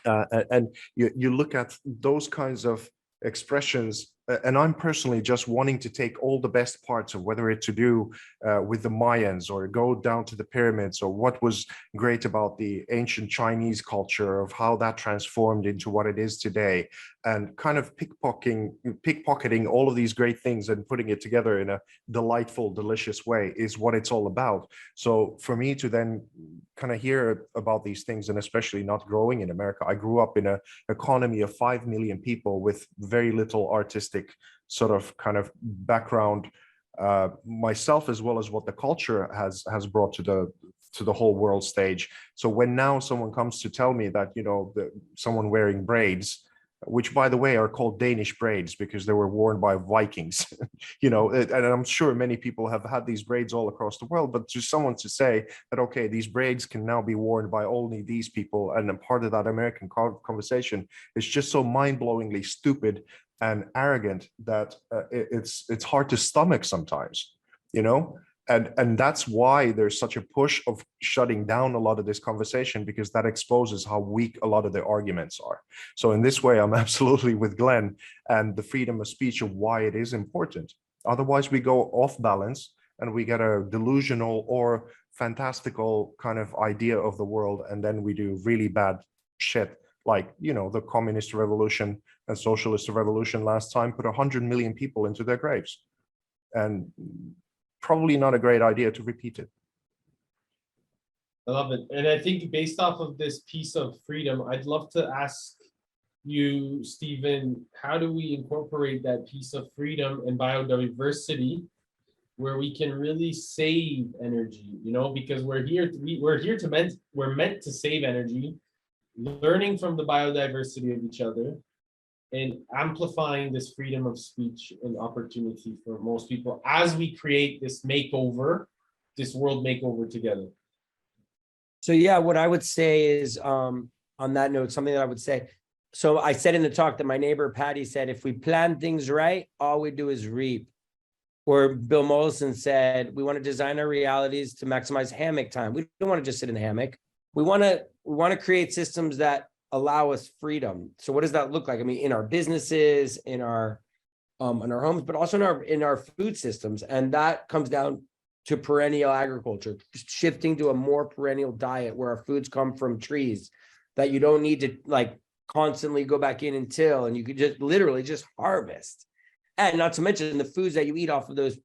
And you look at those kinds of expressions. And I'm personally just wanting to take all the best parts of whether it to do with the Mayans or go down to the pyramids, or what was great about the ancient Chinese culture of how that transformed into what it is today, and kind of pickpocketing all of these great things and putting it together in a delightful, delicious way is what it's all about. So for me to then kind of hear about these things, and especially not growing in America, I grew up in an economy of 5 million people with very little artistic sort of kind of background myself, as well as what the culture has brought to the whole world stage. So when now someone comes to tell me that, you know, someone wearing braids, which by the way are called Danish braids because they were worn by Vikings, you know, and I'm sure many people have had these braids all across the world, but to someone to say that, okay, these braids can now be worn by only these people, and a part of that American conversation is just so mind-blowingly stupid and arrogant that it's hard to stomach sometimes, you know. And that's why there's such a push of shutting down a lot of this conversation, because that exposes how weak a lot of the arguments are. So in this way, I'm absolutely with Glenn and the freedom of speech of why it is important. Otherwise, we go off balance and we get a delusional or fantastical kind of idea of the world, and then we do really bad shit, like, you know, the communist revolution and socialist revolution last time put 100 million people into their graves. And probably not a great idea to repeat it. I love it. And I think based off of this piece of freedom, I'd love to ask you, Stephen, how do we incorporate that piece of freedom and biodiversity where we can really save energy, you know, because we're meant to save energy, learning from the biodiversity of each other, and amplifying this freedom of speech and opportunity for most people as we create this makeover, this world makeover together. So yeah, what I would say is on that note, something that I would say. So I said in the talk that my neighbor Patty said, if we plan things right, all we do is reap. Or Bill Mollison said, we want to design our realities to maximize hammock time. We don't want to just sit in the hammock. We want to create systems that allow us freedom. So what does that look like? I mean, in our businesses, in our homes, but also in our food systems. And that comes down to perennial agriculture, shifting to a more perennial diet where our foods come from trees that you don't need to like constantly go back in and till, and you could just literally just harvest. And not to mention the foods that you eat off of those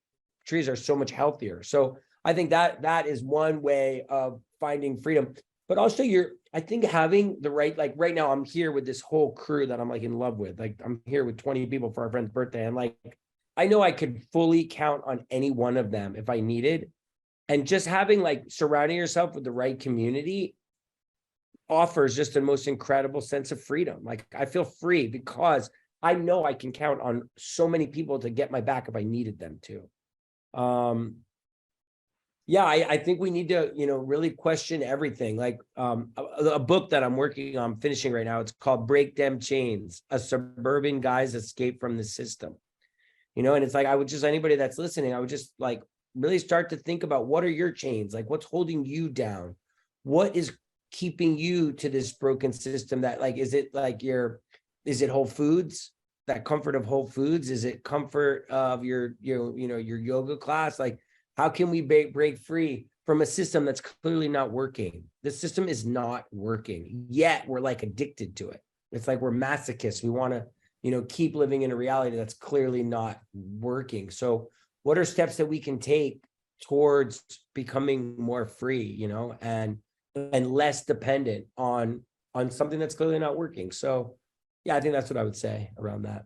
trees are so much healthier. So I think that is one way of finding freedom. But also I think having the right, like right now I'm here with this whole crew that I'm like in love with. Like I'm here with 20 people for our friend's birthday. And like, I know I could fully count on any one of them if I needed. And just having like surrounding yourself with the right community offers just the most incredible sense of freedom. Like I feel free because I know I can count on so many people to get my back if I needed them to. Yeah, I think we need to, you know, really question everything. Like a book that I'm working on finishing right now, it's called Break Them Chains, A Suburban Guy's Escape from the System. You know, and it's like, I would just, anybody that's listening, I would just like really start to think about what are your chains? Like what's holding you down? What is keeping you to this broken system that like, is it is it Whole Foods? That comfort of Whole Foods? Is it comfort of your yoga class? Like, how can we break free from a system that's clearly not working? The system is not working, yet we're like addicted to it. It's like we're masochists. We want to, you know, keep living in a reality that's clearly not working. So what are steps that we can take towards becoming more free, you know, and less dependent on something that's clearly not working? So yeah, I think that's what I would say around that.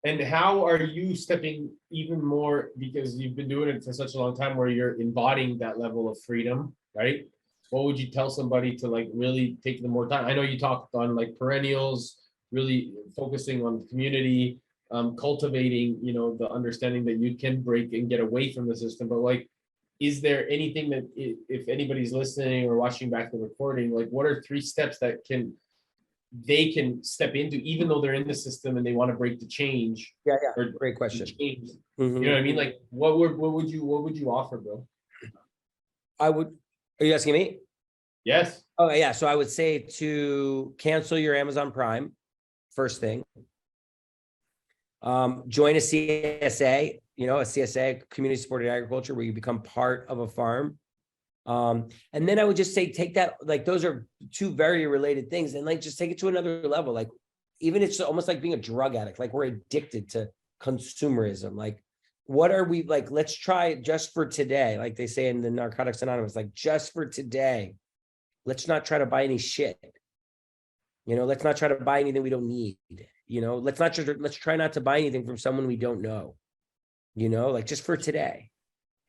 And how are you stepping even more, because you've been doing it for such a long time, where you're embodying that level of freedom, right? What would you tell somebody to like really take the more time? I know you talked on like perennials, really focusing on community, cultivating, you know, the understanding that you can break and get away from the system. But like, is there anything that if anybody's listening or watching back the recording, like what are 3 steps that they can step into, even though they're in the system and they want to break the change? Yeah. Or great question. Change. You know what I mean? Like what would you offer, bro? Are you asking me? Yes. Oh yeah. So I would say to cancel your Amazon Prime, first thing. Join a CSA, you know, a CSA, community supported agriculture, where you become part of a farm. And then I would just say, take that, like, those are two very related things, and like, just take it to another level. Like, even it's almost like being a drug addict, like we're addicted to consumerism. Like, what are we, like, let's try just for today, like they say in the Narcotics Anonymous, like, just for today, let's not try to buy any shit. You know, let's not try to buy anything we don't need. You know, let's try not to buy anything from someone we don't know, you know, like, just for today.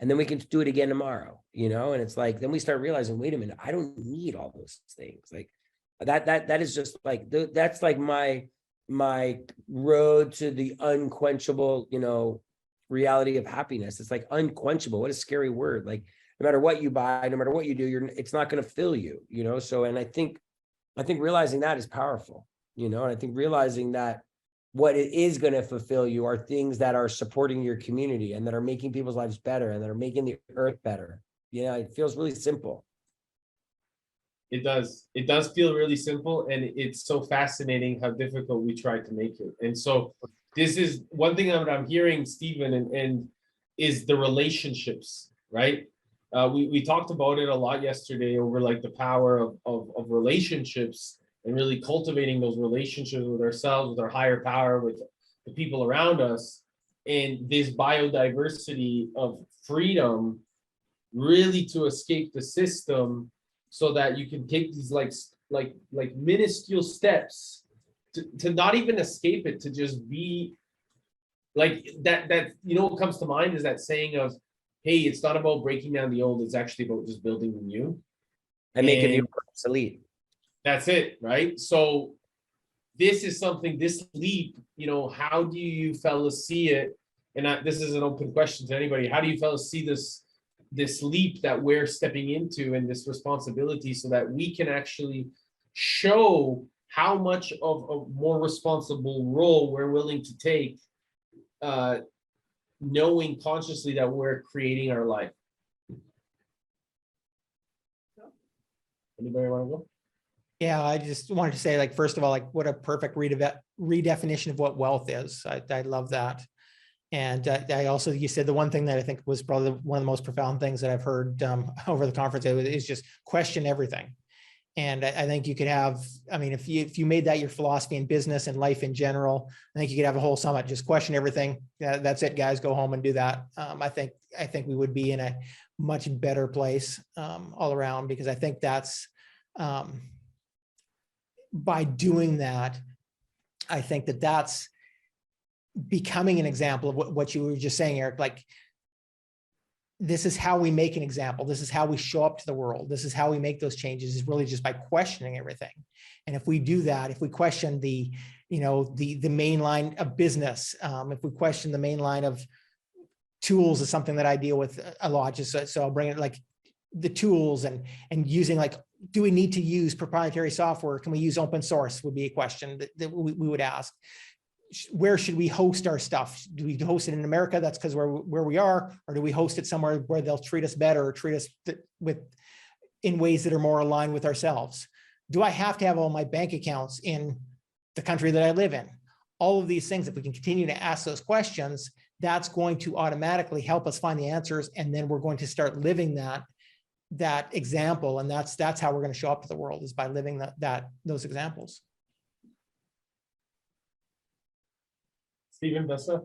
And then we can do it again tomorrow, you know? And it's like, then we start realizing, wait a minute, I don't need all those things. Like that is just like, that's like my road to the unquenchable, you know, reality of happiness. It's like unquenchable. What a scary word. Like, no matter what you buy, no matter what you do, it's not going to fill you, you know? So, and I think realizing that is powerful, you know? And I think realizing that what it is going to fulfill you are things that are supporting your community and that are making people's lives better and that are making the earth better. You know, it feels really simple. It does. It does feel really simple, and it's so fascinating how difficult we try to make it. And so this is one thing that I'm hearing, Stephen, and is the relationships, right? We talked about it a lot yesterday over like the power of relationships and really cultivating those relationships with ourselves, with our higher power, with the people around us, and this biodiversity of freedom, really to escape the system, so that you can take these like minuscule steps to not even escape it, to just be like that. You know, what comes to mind is that saying of, hey, it's not about breaking down the old, it's actually about just building the new And making the obsolete. That's it, right? So this is something, this leap, you know, how do you fellas see it? And this is an open question to anybody. How do you fellas see this leap that we're stepping into, and this responsibility, so that we can actually show how much of a more responsible role we're willing to take, knowing consciously that we're creating our life? Anybody want to go? Yeah, I just wanted to say, like, first of all, like, what a perfect redefinition of what wealth is. I love that. And I also, you said the one thing that I think was probably one of the most profound things that I've heard over the conference is just question everything. And I think you could have, I mean, if you made that your philosophy in business and life in general, I think you could have a whole summit, just question everything. That's it, guys, go home and do that. I think we would be in a much better place all around, because I think that's, by doing that, I think that's becoming an example of what you were just saying, Eric. Like, this is how we make an example. This is how we show up to the world. This is how we make those changes, is really just by questioning everything. And if we do that, if we question the main line of business, if we question the main line of tools, is something that I deal with a lot. Just so I'll bring it, like, the tools and using, like, do we need to use proprietary software? Can we use open source? Would be a question that we would ask. Where should we host our stuff? Do we host it in America? That's because where we are, or do we host it somewhere where they'll treat us better, or treat us in ways that are more aligned with ourselves? Do I have to have all my bank accounts in the country that I live in? All of these things, if we can continue to ask those questions, that's going to automatically help us find the answers. And then we're going to start living that example. And that's how we're going to show up to the world, is by living those examples. Stephen, Vesta?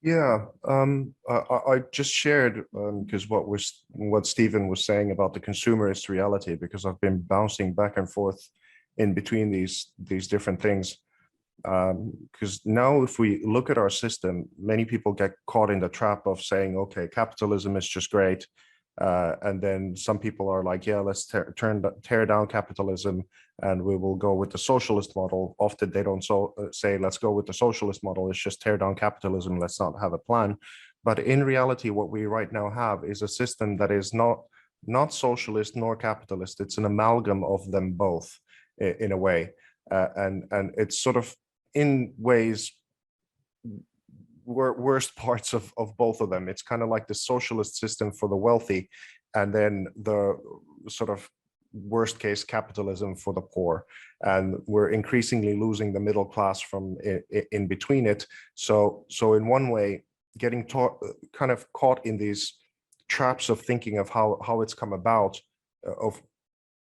Yeah, I just shared because what Stephen was saying about the consumerist reality, because I've been bouncing back and forth in between these different things. Because now, if we look at our system, many people get caught in the trap of saying, okay, capitalism is just great. And then some people are like, yeah, let's tear down capitalism and we will go with the socialist model. Often they don't say, let's go with the socialist model. It's just tear down capitalism. Let's not have a plan. But in reality, what we right now have is a system that is not socialist nor capitalist. It's an amalgam of them both in a way. And it's sort of, in ways, worst parts of both of them. It's kind of like the socialist system for the wealthy, and then the sort of worst case capitalism for the poor, and we're increasingly losing the middle class from in between it. So in one way, getting taught, kind of caught in these traps of thinking of how it's come about, of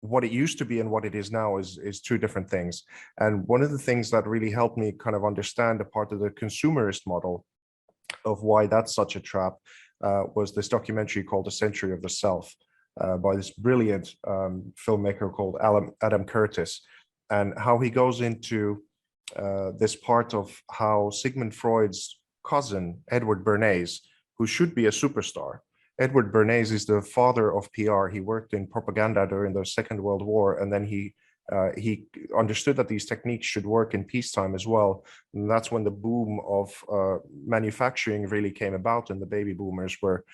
what it used to be and what it is now is two different things. And one of the things that really helped me kind of understand a part of the consumerist model of why that's such a trap was this documentary called The Century of the Self by this brilliant filmmaker called Adam Curtis, and how he goes into this part of how Sigmund Freud's cousin, Edward Bernays, who should be a superstar. Edward Bernays is the father of PR. He worked in propaganda during the Second World War, and then he understood that these techniques should work in peacetime as well. And that's when the boom of manufacturing really came about, and the baby boomers were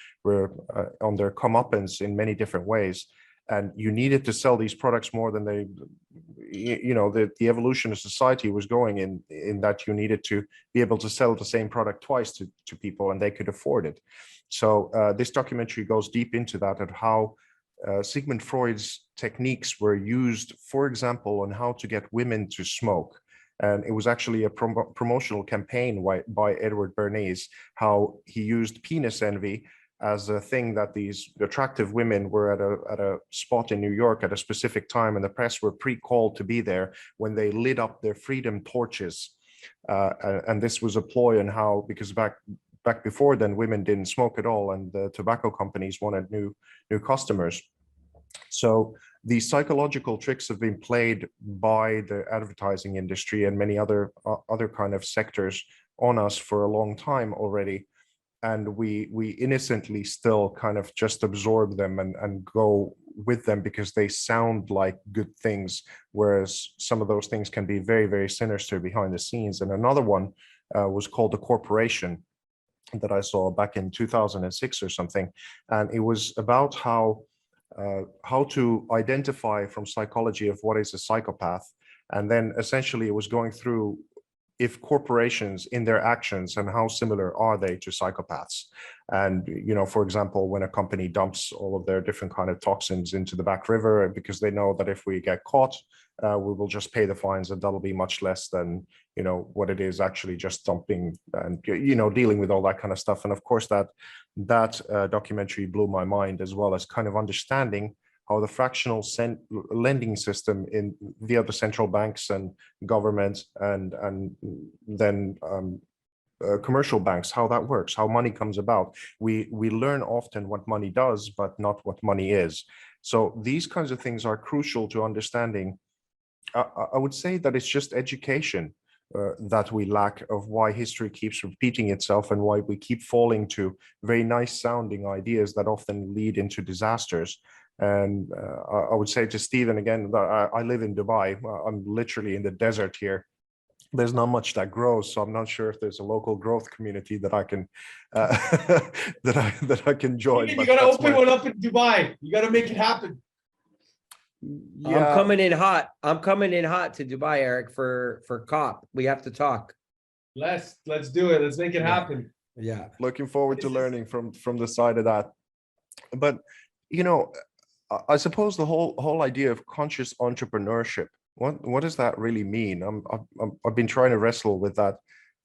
on their comeuppance in many different ways. And you needed to sell these products more than they, the evolution of society was going in that you needed to be able to sell the same product twice to people, and they could afford it. So this documentary goes deep into that, and how Sigmund Freud's techniques were used, for example, on how to get women to smoke. And it was actually a promotional campaign by Edward Bernays, how he used penis envy as a thing that these attractive women were at a spot in New York at a specific time, and the press were pre-called to be there when they lit up their freedom torches. And this was a ploy on how, because back before then, women didn't smoke at all, and the tobacco companies wanted new customers. So these psychological tricks have been played by the advertising industry and many other kind of sectors on us for a long time already. And we innocently still kind of just absorb them and go with them because they sound like good things, whereas some of those things can be very, very sinister behind the scenes. And another one was called The Corporation, that I saw back in 2006 or something. And it was about how to identify from psychology of what is a psychopath. And then essentially it was going through if corporations in their actions and how similar are they to psychopaths. And, for example, when a company dumps all of their different kind of toxins into the back river, because they know that if we get caught, we will just pay the fines, and that'll be much less than, what it is actually just dumping and, dealing with all that kind of stuff. And of course, that documentary blew my mind, as well as kind of understanding how the fractional lending system via the central banks and governments and then commercial banks, how that works, how money comes about. We learn often what money does, but not what money is. So these kinds of things are crucial to understanding. I would say that it's just education that we lack, of why history keeps repeating itself and why we keep falling to very nice sounding ideas that often lead into disasters. And I would say to Stephen again, that I live in Dubai. I'm literally in the desert here. There's not much that grows, so I'm not sure if there's a local growth community that I can that I can join. You got to open one up in Dubai. You got to make it happen. Yeah. I'm coming in hot. I'm coming in hot to Dubai, Eric, for COP. We have to talk. Let's do it. Let's make it happen. Yeah. Looking forward to learning from the side of that. But I suppose the whole idea of conscious entrepreneurship, what does that really mean? I've been trying to wrestle with that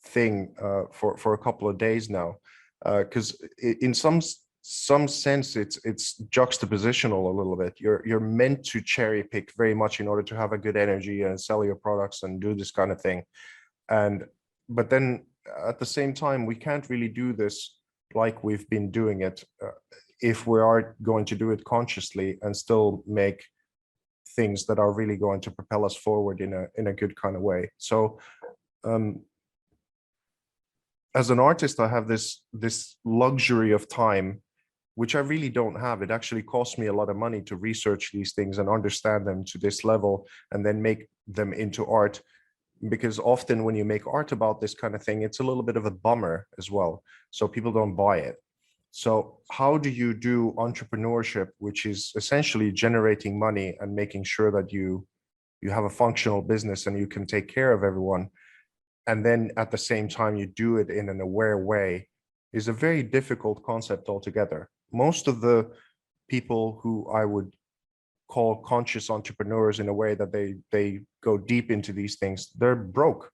thing for a couple of days now, because in some sense it's juxtapositional a little bit. You're meant to cherry pick very much in order to have a good energy and sell your products and do this kind of thing, but then at the same time we can't really do this like we've been doing it if we are going to do it consciously and still make things that are really going to propel us forward in a good kind of way. So as an artist, I have this luxury of time, which I really don't have. It actually costs me a lot of money to research these things and understand them to this level and then make them into art. Because often when you make art about this kind of thing, it's a little bit of a bummer as well. So people don't buy it. So how do you do entrepreneurship, which is essentially generating money and making sure that you have a functional business and you can take care of everyone, and then at the same time you do it in an aware way, is a very difficult concept altogether. Most of the people who I would call conscious entrepreneurs in a way that they go deep into these things, they're broke.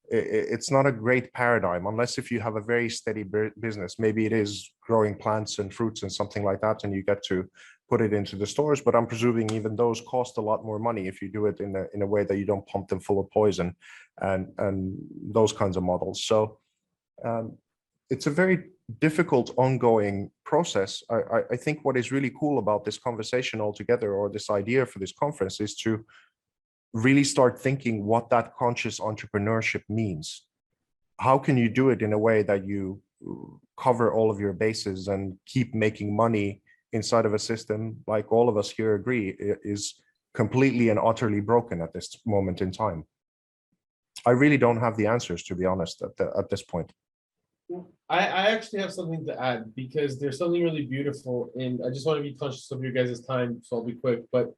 It's not a great paradigm unless if you have a very steady business. Maybe it is growing plants and fruits and something like that, and you get to put it into the stores. But I'm presuming even those cost a lot more money if you do it in a way that you don't pump them full of poison and those kinds of models. So it's a very difficult ongoing process. I think what is really cool about this conversation altogether, or this idea for this conference, is to really start thinking what that conscious entrepreneurship means. How can you do it in a way that you cover all of your bases and keep making money inside of a system, like all of us here agree, is completely and utterly broken at this moment in time? I really don't have the answers, to be honest, at this point. I actually have something to add, because there's something really beautiful, and I just want to be conscious of your guys' time, so I'll be quick. But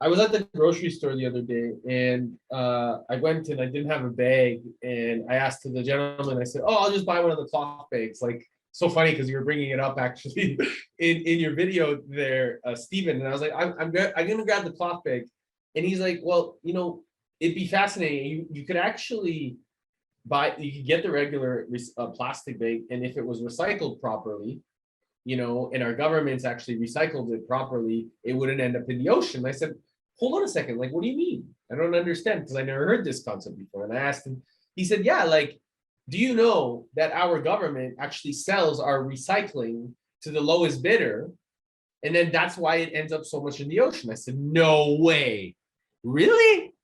I was at the grocery store the other day, and I went and I didn't have a bag, and I asked the gentleman, I said, "Oh, I'll just buy one of the cloth bags." Like, so funny because you were bringing it up actually in your video there, Stephen. And I was like, I'm gonna grab the cloth bag, and he's like, "Well, you know, it'd be fascinating. You could actually you could get the regular plastic bag, and if it was recycled properly, you know, and our government's actually recycled it properly, it wouldn't end up in the ocean." I said, "Hold on a second, like, what do you mean? I don't understand," because I never heard this concept before. And I asked him, he said, "Yeah, like, do you know that our government actually sells our recycling to the lowest bidder? And then that's why it ends up so much in the ocean." I said, "No way, really?"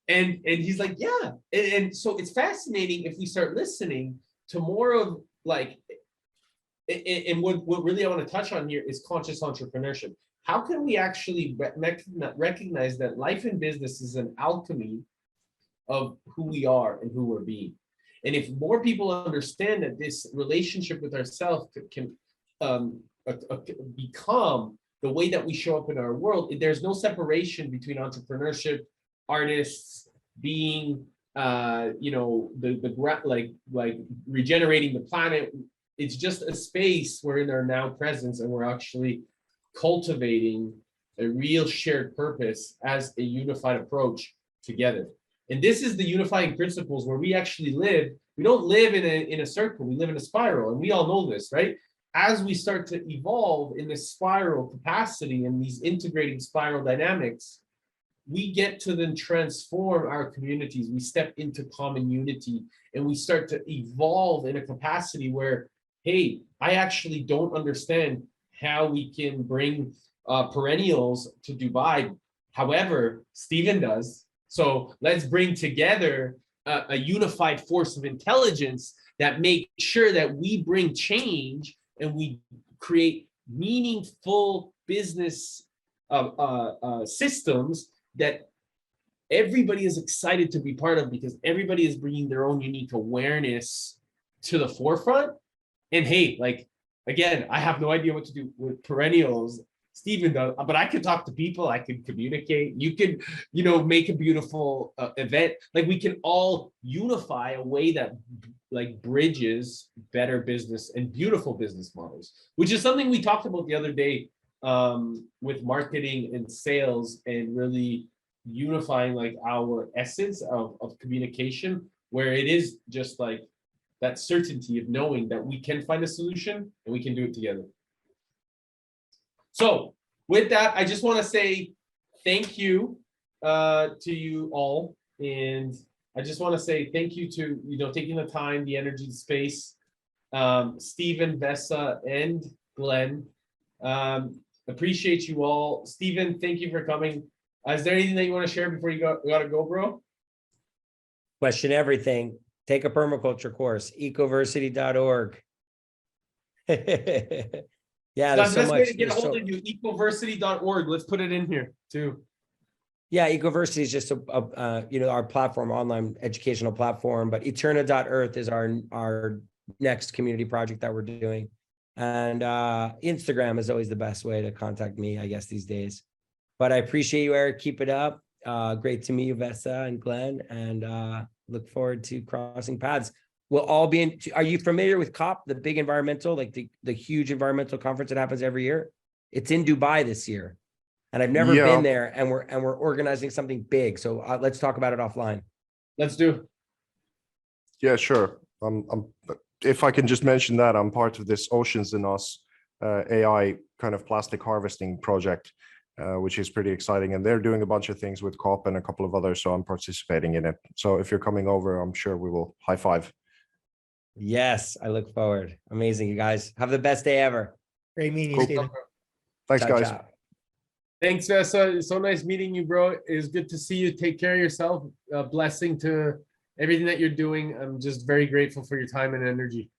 And he's like, "Yeah." And so it's fascinating if we start listening to more of like, and what really I want to touch on here is conscious entrepreneurship. How can we actually recognize that life and business is an alchemy of who we are and who we're being? And if more people understand that this relationship with ourselves can become the way that we show up in our world, there's no separation between entrepreneurship, artists, being, you know, like regenerating the planet. It's just a space we're in our now presence, and we're actually cultivating a real shared purpose as a unified approach together. And this is the unifying principles where we actually live. We don't live in a circle, we live in a spiral, and we all know this, right? As we start to evolve in this spiral capacity and these integrating spiral dynamics, we get to then transform our communities. We step into common unity, and we start to evolve in a capacity where, hey, I actually don't understand how we can bring perennials to Dubai. However, Stephen does. So let's bring together a unified force of intelligence that makes sure that we bring change and we create meaningful business systems that everybody is excited to be part of, because everybody is bringing their own unique awareness to the forefront. And hey, like, again, I have no idea what to do with perennials. Stephen does, but I can talk to people. I can communicate. You can, you know, make a beautiful event. Like, we can all unify a way that like bridges better business and beautiful business models, which is something we talked about the other day with marketing and sales, and really unifying like our essence of communication, where it is just like that certainty of knowing that we can find a solution and we can do it together. So with that, I just want to say thank you to you all. And I just want to say thank you to, you know, taking the time, the energy, the space, Stephen, Vesa, and Glenn. Appreciate you all. Stephen, thank you for coming. Is there anything that you want to share before you gotta go, bro? Question everything. Take a permaculture course, ecoversity.org. Yeah, there's so much. Way to get a hold of you, ecoversity.org. Let's put it in here too. Yeah, Ecoversity is just a you know, our platform, online educational platform, but Eterna.earth is our next community project that we're doing. And Instagram is always the best way to contact me, I guess, these days. But I appreciate you, Eric. Keep it up. Great to meet you, Vesa and Glenn, and look forward to crossing paths. We'll all be in. Are you familiar with COP, the big environmental, like the huge environmental conference that happens every year? It's in Dubai this year, and I've never Yeah. been there. And we're organizing something big. So let's talk about it offline. Let's do. Yeah, sure. If I can just mention that I'm part of this Oceans in Us AI kind of plastic harvesting project, which is pretty exciting. And they're doing a bunch of things with COP and a couple of others. So I'm participating in it. So if you're coming over, I'm sure we will high five. Yes, I look forward. Amazing, you guys. Have the best day ever. Great meeting you, Cool. Stephen. Thanks, Ciao, guys. ciao. Thanks, so nice meeting you, bro. It's good to see you. Take care of yourself. Blessing to everything that you're doing. I'm just very grateful for your time and energy.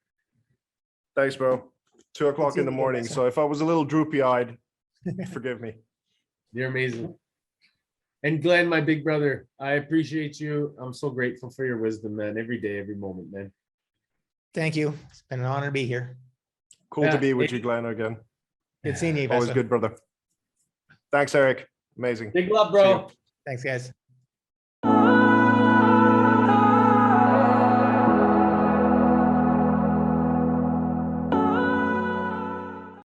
Thanks, bro. 2 o'clock see in the you, morning. guys. So if I was a little droopy eyed, forgive me. You're amazing. And Glenn, my big brother, I appreciate you. I'm so grateful for your wisdom, man. Every day, every moment, man. Thank you. It's been an honor to be here. Cool to Yeah, be with hey. you, Glenn, again. Good seeing you, Always Vesa. good, brother. Thanks, Eric. Amazing. Big love, See you. Thanks, guys.